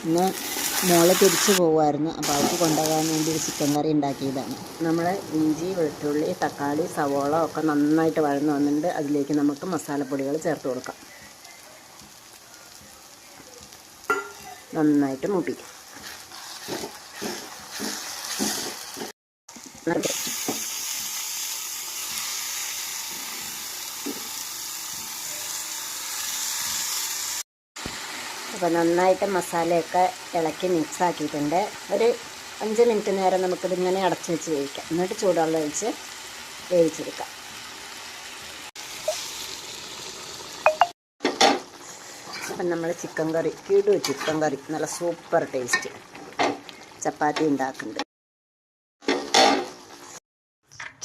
ഇന്ന് മോള് തിരിച്ചു പോകുമായിരുന്നു. അപ്പോൾ അവൾക്ക് കൊണ്ടുപോകാൻ വേണ്ടി ഒരു ചിക്കൻ കറി ഉണ്ടാക്കിയതാണ്. നമ്മൾ ഇഞ്ചി, വെളുത്തുള്ളി, തക്കാളി, സവോള ഒക്കെ നന്നായിട്ട് വഴന്ന് വന്നിട്ടുണ്ട്. അതിലേക്ക് നമുക്ക് മസാലപ്പൊടികൾ ചേർത്ത് കൊടുക്കാം. നന്നായിട്ട് മൂപ്പിക്കും. അപ്പോൾ നന്നായിട്ട് മസാലയൊക്കെ ഇളക്കി മിക്സ് ആക്കിയിട്ടുണ്ട്. ഒരു 5 മിനിറ്റ് നേരം നമുക്കിതിങ്ങനെ അടച്ചു വെച്ച് വേവിക്കാം. എന്നിട്ട് ചൂടുവെള്ളം ഒഴിച്ച് വേവിച്ചെടുക്കാം. അപ്പം നമ്മൾ ചിക്കൻ കറി, ചിക്കൻ കറി നല്ല സൂപ്പർ ടേസ്റ്റ് ചപ്പാത്തി ഉണ്ടാക്കുന്നുണ്ട്.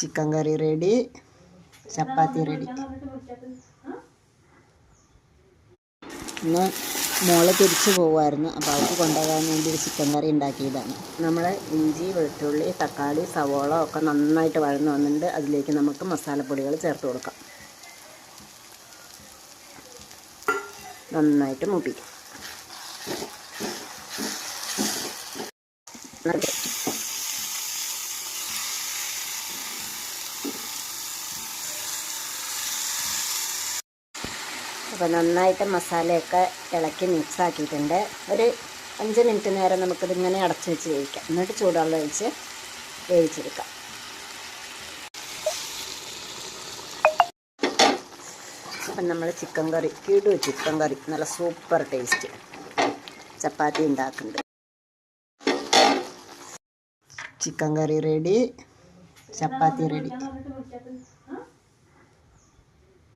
ചിക്കൻ കറി റെഡി, ചപ്പാത്തി റെഡി. ഇന്ന് മോള് തിരിച്ചു പോകുമായിരുന്നു. അപ്പോൾ അവൾക്ക് കൊണ്ടുപോകാൻ വേണ്ടി ഒരു ചിക്കൻ കറി ഉണ്ടാക്കിയതാണ്. നമ്മൾ ഇഞ്ചി, വെളുത്തുള്ളി, തക്കാളി, സവോള ഒക്കെ നന്നായിട്ട് വഴന്ന് വന്നിട്ടുണ്ട്. അതിലേക്ക് നമുക്ക് മസാലപ്പൊടികൾ ചേർത്ത് കൊടുക്കാം. നന്നായിട്ട് മൂപ്പിക്കും. അപ്പോൾ നന്നായിട്ട് മസാലയൊക്കെ ഇളക്കി മിക്സ് ആക്കിയിട്ടുണ്ട്. ഒരു 5 മിനിറ്റ് നേരം നമുക്കിതിങ്ങനെ അടച്ചു വെച്ച് വേവിക്കാം. എന്നിട്ട് ചൂടുവെള്ളം ഒഴിച്ച് വേവിച്ചെടുക്കാം. അപ്പം നമ്മൾ ചിക്കൻ കറി, ചിക്കൻ കറി നല്ല സൂപ്പർ ടേസ്റ്റ് ചപ്പാത്തി ഉണ്ടാക്കുന്നുണ്ട്. ചിക്കൻ കറി റെഡി, ചപ്പാത്തി റെഡി.